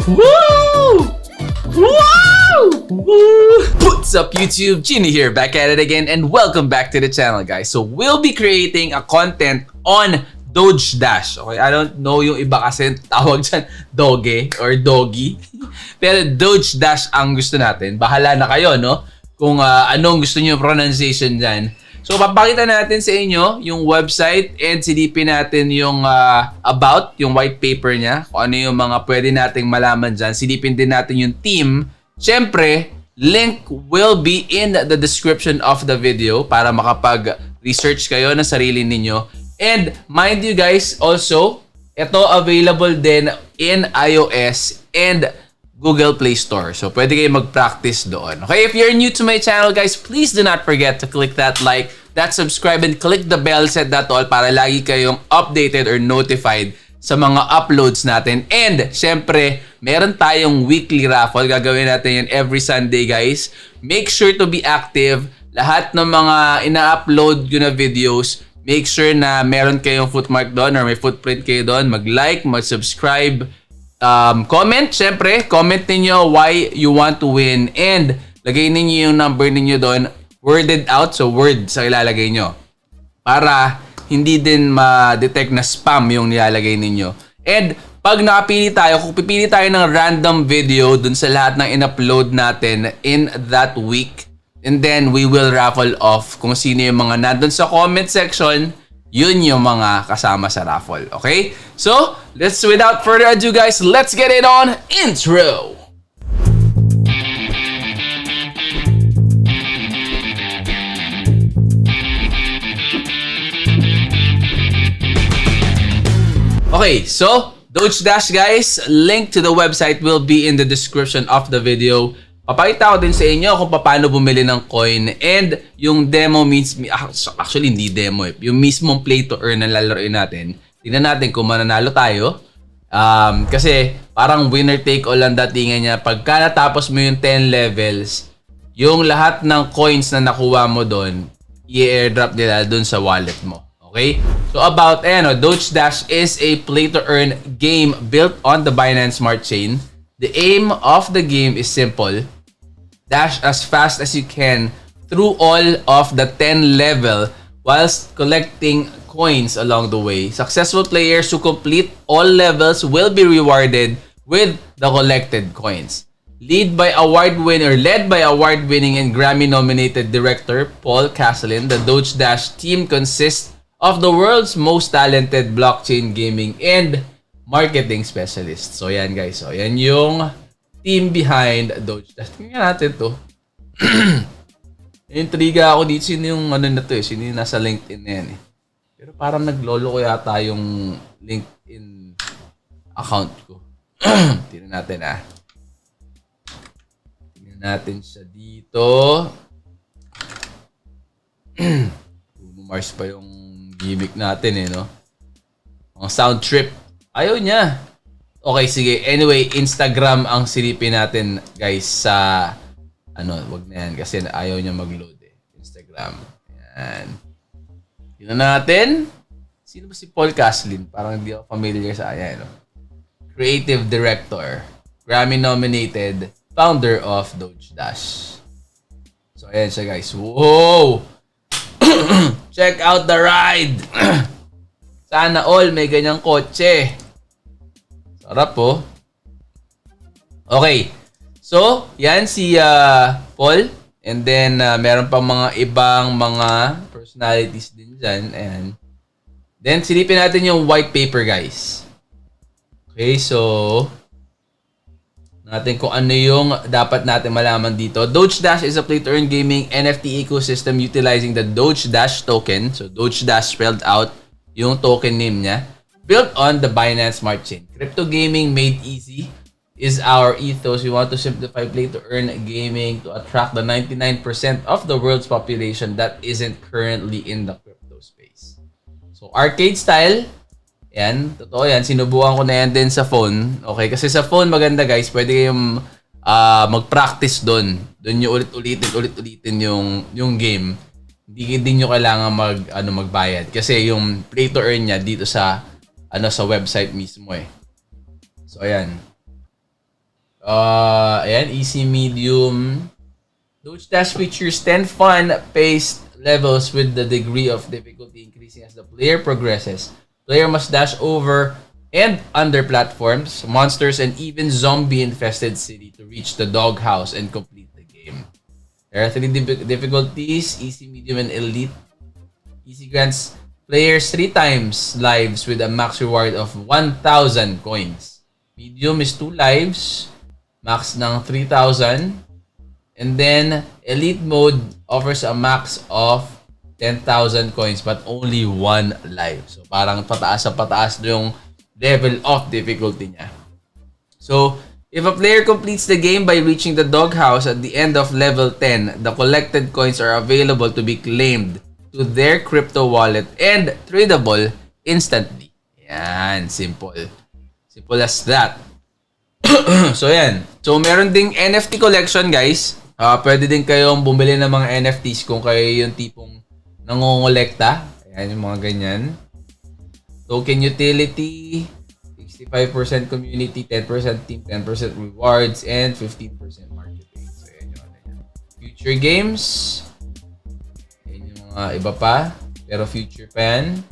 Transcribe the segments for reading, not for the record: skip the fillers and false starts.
Woo! Woo! Woo! What's up YouTube? Genie here, back at it again, and welcome back to the channel, guys. So we'll be creating a content on Doge Dash. Okay, I don't know yung iba kasi tawag dyan Doge or Doggy. Pero Doge Dash ang gusto natin. Bahala na kayo, no? Kung anong gusto niyo pronunciation dyan. So, papakita natin sa inyo yung website and silipin natin yung about, yung white paper niya. Kung ano yung mga pwede nating malaman dyan. Silipin din natin yung team. Siyempre, link will be in the description of the video para makapag-research kayo ng sarili ninyo. And mind you guys, also, ito available din in iOS and Google Play Store. So, pwede kayo mag-practice doon. Okay, if you're new to my channel, guys, please do not forget to click that like, that subscribe, and click the bell, set that all para lagi kayong updated or notified sa mga uploads natin. And, syempre, meron tayong weekly raffle. Gagawin natin yan every Sunday, guys. Make sure to be active. Lahat ng mga ina-upload ko na videos, make sure na meron kayong footmark doon or may footprint kayo doon. Mag-like, mag-subscribe, comment, syempre, comment ninyo why you want to win and lagay ninyo yung number ninyo doon, worded out, so word sa ilalagay nyo para hindi din ma-detect na spam yung nilalagay ninyo. And pag nakapili tayo, kung pipili tayo ng random video dun sa lahat ng in-upload natin in that week, and then we will raffle off kung sino yung mga nandun sa comment section, yun yung mga kasama sa raffle. Okay? So, without further ado, guys, let's get it on intro! Okay, so, Doge Dash, guys, link to the website will be in the description of the video. Papakita ko din sa inyo kung paano bumili ng coin and yung demo means, actually hindi demo eh, yung mismong play to earn na lalaroin natin. Tingnan natin kung mananalo tayo. Kasi parang winner take all ang datingan niya. Pagka natapos mo yung 10 levels, yung lahat ng coins na nakuha mo doon, i-airdrop nila doon sa wallet mo. Okay? So about, Doge Dash is a play to earn game built on the Binance Smart Chain. The aim of the game is simple. Dash as fast as you can through all of the 10 level whilst collecting coins along the way. Successful players who complete all levels will be rewarded with the collected coins. Led by award-winning and Grammy-nominated director Paul Castellin, the Doge Dash team consists of the world's most talented blockchain gaming and marketing specialist. So, yan guys. So, yan yung team behind Doge Dash. Tingnan natin to. Intriga ako dito. Sino yung na to eh? Sino yung nasa LinkedIn na yan eh? Pero parang naglolo ko yata yung LinkedIn account ko. Tingnan natin Tingnan natin siya dito. Bruno Mars pa yung gimmick natin eh, no? Ang sound trip. Ayaw niya. Okay, sige. Anyway, Instagram ang silipin natin, guys, sa wag na yan kasi ayaw niya mag-load eh. Instagram. Yan. Tingnan natin. Sino ba si Paul Castellin? Parang hindi ako familiar sa kanya, no? Creative Director. Grammy-nominated. Founder of Doge Dash. So, ayan siya, guys. Whoa! Check out the ride! Sana all may ganyang kotse. Sarap po. Okay. So, yan si Paul. And then, meron pang mga ibang mga personalities din dyan. And then, silipin natin yung white paper, guys. Okay, so natin kung ano yung dapat natin malaman dito. Doge Dash is a play-to-earn gaming NFT ecosystem utilizing the Doge Dash token. So, Doge Dash spelled out yung token name niya. Built on the Binance Smart Chain. Crypto gaming made easy is our ethos. We want to simplify play-to-earn gaming to attract the 99% of the world's population that isn't currently in the crypto space. So, arcade style. Yan. Totoo yan. Sinubukan ko na yan din sa phone. Okay? Kasi sa phone maganda guys. Pwede kayong mag-practice doon. Doon nyo ulit-ulitin yung game. Hindi nyo kailangan magbayad. Kasi yung play-to-earn niya dito sa sa website mismo eh. So, ayan. Ayan, easy, medium. Doge Dash features 10 fun-paced levels with the degree of difficulty increasing as the player progresses. Player must dash over and under platforms, monsters, and even zombie-infested city to reach the doghouse and complete the game. There are 3 difficulties, easy, medium, and elite. Easy grants players 3 times lives with a max reward of 1,000 coins. Medium is 2 lives, max ng 3,000. And then, Elite Mode offers a max of 10,000 coins but only 1 life. So, parang pataas sa pataas yung level of difficulty niya. So, if a player completes the game by reaching the doghouse at the end of level 10, the collected coins are available to be claimed to their crypto wallet and tradable instantly. Yan, simple. Simple as that. So, yan. So, meron ding NFT collection, guys. Pwede din kayong bumili ng mga NFTs kung kayo yung tipong nangongolekta. Ayan, yung mga ganyan. Token utility, 65% community, 10% team, 10% rewards, and 15% marketing. So, ayan yung ano yan. Future games. Ayan yung mga iba pa. Pero future pa yan.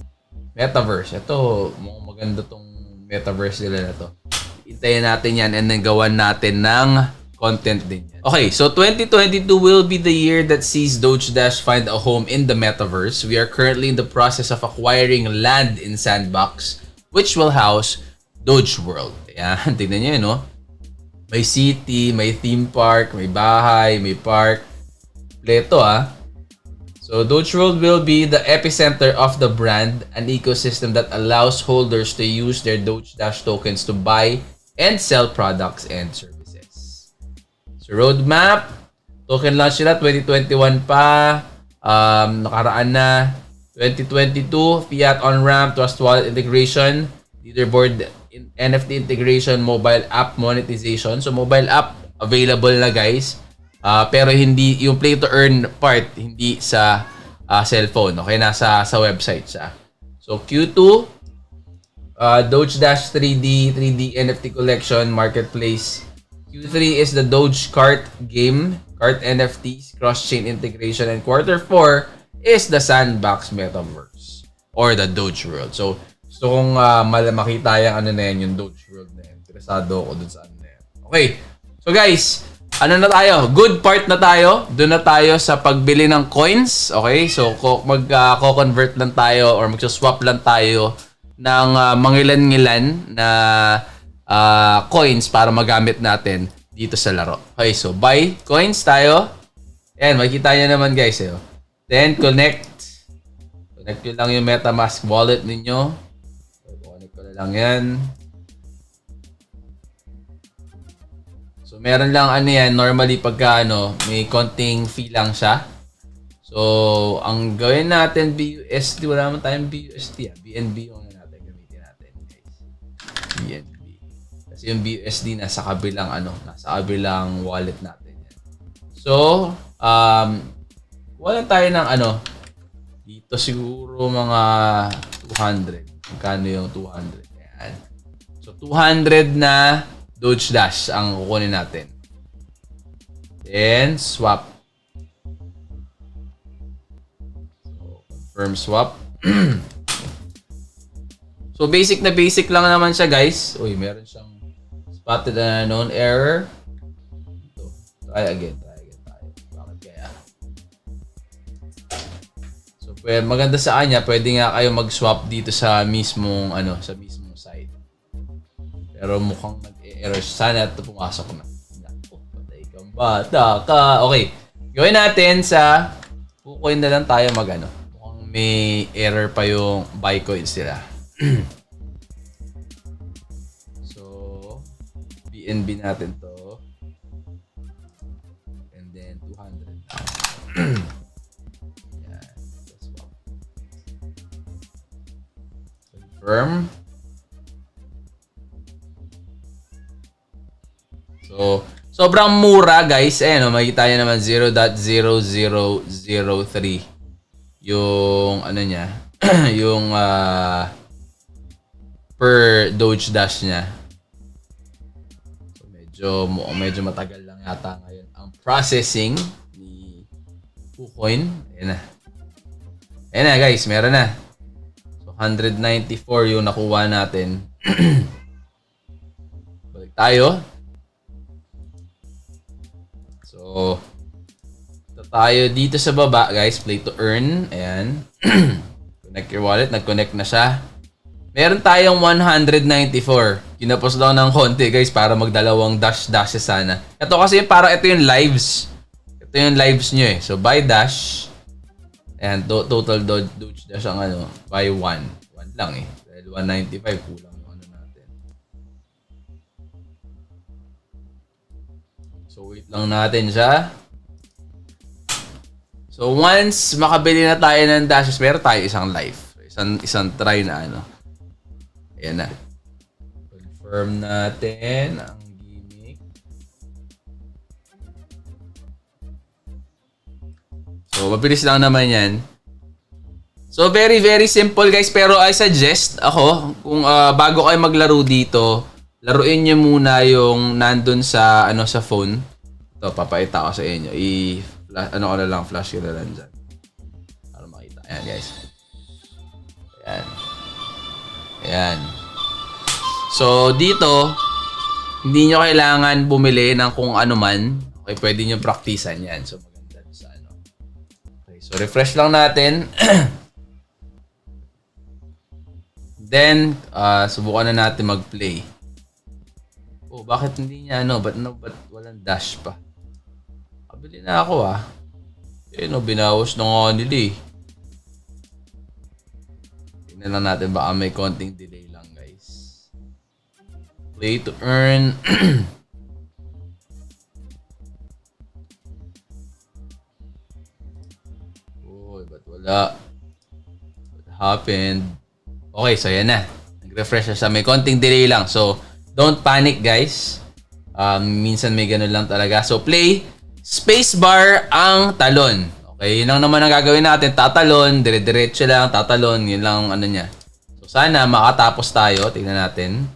Metaverse. Ito, mukhang maganda tong metaverse nila na to. Hintayin natin yan and then gawan natin ng content din yan. Okay, so 2022 will be the year that sees Doge Dash find a home in the metaverse. We are currently in the process of acquiring land in Sandbox, which will house Doge World. Ayan, tignan nyo yun, no? May city, may theme park, may bahay, may park. Pleto, ah. So, Doge World will be the epicenter of the brand, an ecosystem that allows holders to use their Doge Dash tokens to buy and sell products and services. So, roadmap, token launch sila, 2021 pa, nakaraan na, 2022, fiat on-ramp, trust wallet integration, leaderboard, NFT integration, mobile app monetization. So, mobile app, available na guys, pero hindi, yung play to earn part, hindi sa cellphone, okay, nasa sa website siya. So, Q2, Doge Dash 3D NFT collection, marketplace. Q3 is the Doge Cart game, Cart NFTs, cross-chain integration, and Q4 is the Sandbox Metaverse or the Doge World. So, gusto kong makita yung ano na yan, yung Doge World na yan. Interesado ako dun sa ano na yan. Okay. So guys, ano na tayo? Good part na tayo. Doon na tayo sa pagbili ng coins. Okay? So, mag-convert lang tayo or mag-swap lang tayo ng mangilan-ngilan na coins para magamit natin dito sa laro. Okay, so buy coins tayo. Ayan, makikita nyo naman guys. Then, connect. Connect nyo lang yung MetaMask wallet ninyo. So, connect ko na lang yan. So, meron lang ano yan. Normally, pagka may konting fee lang siya. So, ang gawin natin, BUSD. Wala naman tayong BUSD. BNB yung natin. Gamitin natin, guys. BNB. Kasi yung BUSD nasa kabilang nasa kabilang wallet natin yan. So, wala tayo ng dito siguro mga 200. Magkano yung 200? Ayan. So, 200 na Doge Dash ang kukunin natin. Then, swap. So, confirm swap. So, basic na basic lang naman siya, guys. Uy, meron siyang spotted an unknown error. Ito. Try again tayo. Bakit kaya? So, maganda sa kanya, pwede nga kayo mag-swap dito sa mismong sa mismong site. Pero mukhang nag-error. Sana ito pumasok na. Patay kang bata ka. Okay. Gawin natin sa kukuin na lang tayo mukhang may error pa yung buy coins nila. BNB natin to. And then 200 lang. Yan. Swap. Confirm. So, sobrang mura guys. Ayan, makikita nyo naman 0.0003 yung niya. Yung per Doge Dash niya. medyo matagal lang yata ngayon ang processing ni KuCoin. Ayan na. Ayan na guys, meron na. So 194 yung nakuha natin. Balik tayo. So ito tayo dito sa baba guys, play to earn. Ayan. Connect your wallet, nag-connect na siya. Meron tayong 194. Kinapos lang ng konti guys para magdalawang dash sana. Ito kasi parang ito yung lives. Ito yung lives nyo eh. So buy dash. And total Doge dash ang ano. Buy 1. 1 lang eh. Dahil 195 kulang yung ano natin. So wait lang natin siya. So once makabili na tayo ng dashes, meron tayo isang live. Isang try na ano. Ayan na. Confirm natin ang gimmick. So, mabilis lang naman yan. So, very, very simple guys. Pero I suggest ako, kung bago kayo maglaro dito, laruin nyo muna yung nandun sa, sa phone. Ito, papakita ko sa inyo. Flash ko na lang dyan. Para makita. Ayan guys. Ayan. Ayan. So, dito, hindi nyo kailangan bumili ng kung ano man. Okay, pwede nyo praktisan yan. So, maganda sa ano. Okay, so refresh lang natin. Then, subukan na natin mag-play. Oh, bakit hindi niya ba't walang dash pa? Kabili na ako binawas na nga nila eh. Tingnan lang natin baka may konting delay lang guys. Play to earn. Uy, ba't wala? What happened? Okay, so yan na. Nag-refresh siya. May konting delay lang. So, don't panic guys. Minsan may ganun lang talaga. So, play spacebar ang talon. Okay, yun lang naman ang gagawin natin. Tatalon, dire-diretso lang, tatalon. Yun lang ang ano niya. So, sana makatapos tayo. Tingnan natin.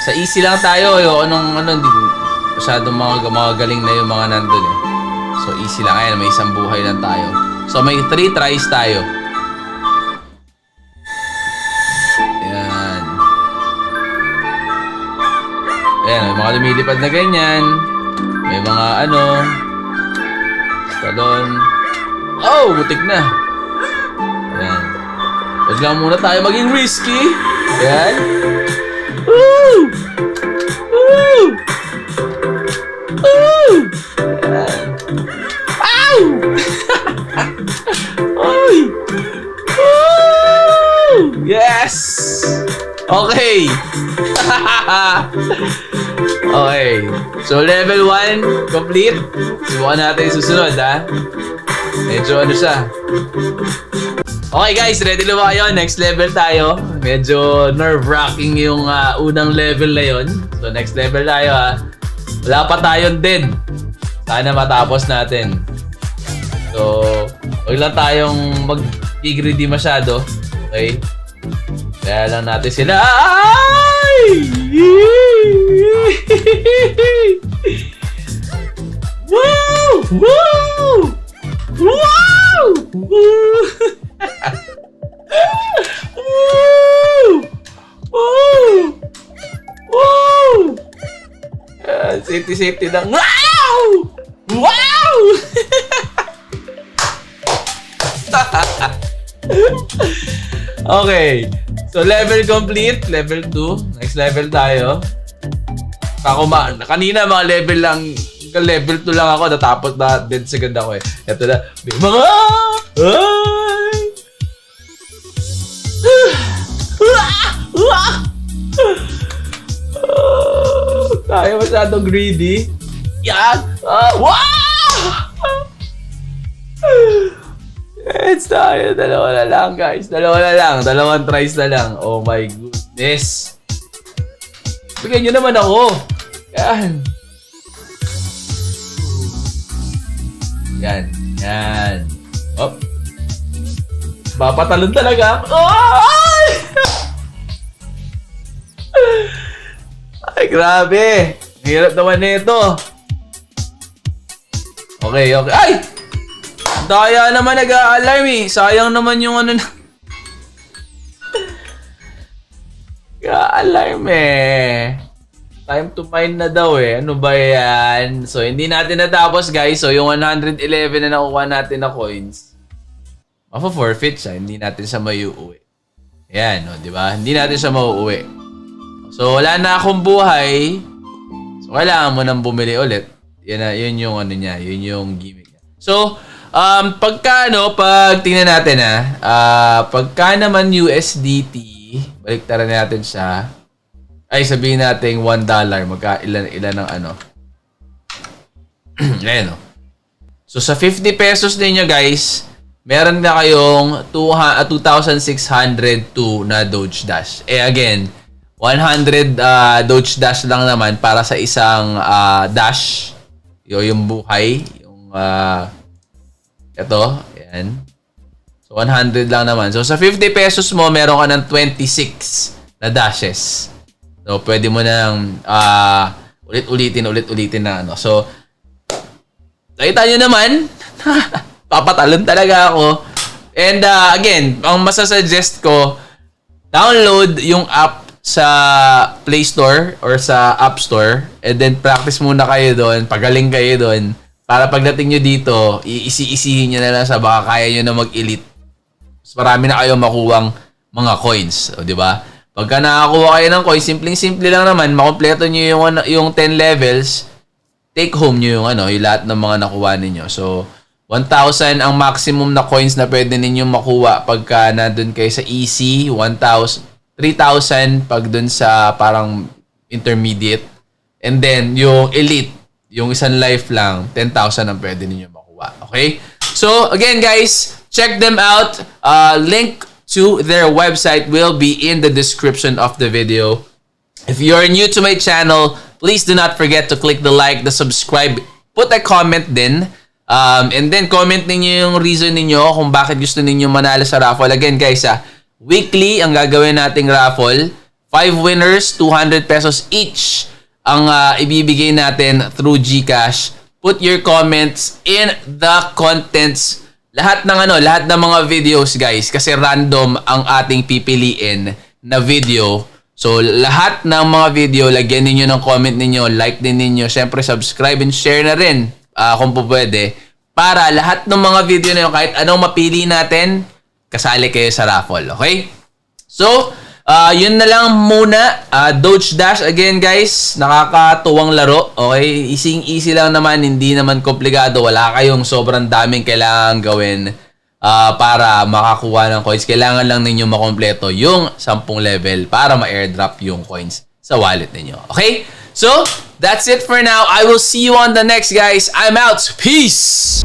Sa easy lang tayo. Hindi masyadong mga galing na yung mga nandun eh. So, easy lang. Ayan, may isang buhay lang tayo. So, may 3 tries tayo. Ayan. Ayan, may mga lumilipad na ganyan. May mga talon. Oh, butik na. Ayan. Huwag lang muna tayo maging risky. Ayan. Woo! Woo! Woo! Ayan. Ow! Oy! Woo! Yes! Okay. Okay. So, level 1 complete. Subukan natin yung susunod, Medyo siya. Okay guys, ready na ba kayo? Next level tayo. Medyo nerve-wracking yung unang level na yun. So, next level tayo, Wala pa tayong dead. Sana matapos natin. So, huwag lang tayong mag-greedy masyado. Okay? Kaya lang natin sila. Ay! Woo! Woo! Wow! Woo! Woo! Woo! Safety lang. Wow! Wow! Okay. So, level complete. Level 2. Next level tayo. Kanina mga level lang. Level 2 lang ako. Natapos na dead second ako eh. Ito na. May mga... Ay! Tayo masyadong greedy. Yan! Wow! It's tayo. Dalawa na lang, guys. Dalawa na lang. Dalawang tries na lang. Oh my goodness. Bigyan nyo naman ako. Yan. Yan. Yan. Oh. Bapatalon talaga. Oh! My Grabe. Hirap naman nito. Okay. Ay! Daya naman nag-a-alarm eh. Sayang naman yung ano na. Nag-a-alarm eh. Time to mine na daw eh. Ano ba yan? So, hindi natin natapos guys. So, yung 111 na nakuha natin na coins, forfeit siya. Hindi natin siya maiuwi. Ayan, no, di ba? Hindi natin siya mauuwi. So, wala na akong buhay. So, kailangan mo nang bumili ulit. Yun yung ano niya. Yun yung gimmick niya. So, pag tingnan natin pagka naman USDT, baliktaran natin siya. Ay, sabihin natin $1. Ilan ng ano. Ayan, no. So, sa 50 pesos ninyo, guys, meron na kayong 2,602 na Doge Dash. Eh, again, 100 Doge Dash lang naman para sa isang dash. Yung buhay. Yung, ito. Ayan. So, 100 lang naman. So, sa 50 pesos mo, meron ka ng 26 na dashes. So, pwede mo nang ulit-ulitin na ano. So, nakita nyo naman, papatalon talaga ako. And again, ang masasuggest ko, download yung app sa Play Store or sa App Store. And then, practice muna kayo doon. Pagaling kayo doon. Para pagdating nyo dito, iisi-isihin nyo na lang sa baka kaya nyo na mag-elite. Mas marami na kayong makuwang mga coins. O, di ba? Pagka nakakuha kayo ng coins, simpleng-simple lang naman, makompleto nyo yung 10 levels, take home nyo yung lahat ng mga nakuha ninyo. So, 1,000 ang maximum na coins na pwede ninyong makuha pagka nandun kayo sa easy, 1,000, 3,000 pag dun sa parang intermediate. And then, yung elite, yung isang life lang, 10,000 ang pwede ninyong makuha. Okay? So, again guys, check them out. Link to their website will be in the description of the video. If you're new to my channel, please do not forget to click the like, the subscribe, put a comment din. And then comment ninyo yung reason ninyo kung bakit gusto ninyo manalo sa raffle. Again guys, weekly ang gagawin nating raffle. 5 winners, 200 pesos each ang ibibigay natin through GCash. Put your comments in the contents. Lahat ng mga videos guys, kasi random ang ating pipiliin na video. So, lahat ng mga video, lagyan ninyo ng comment ninyo, like din ninyo, syempre subscribe and share na rin kung po pwede. Para lahat ng mga video na yun, kahit anong mapili natin, kasali kayo sa raffle, okay? So, yun na lang muna. Doge Dash, again guys, nakakatuwang laro. Okay, easy lang naman, hindi naman komplikado. Wala kayong sobrang daming kailangan gawin para makakuha ng coins. Kailangan lang ninyo makompleto yung 10 level para ma-airdrop yung coins sa wallet ninyo. Okay, so that's it for now. I will see you on the next guys. I'm out. Peace!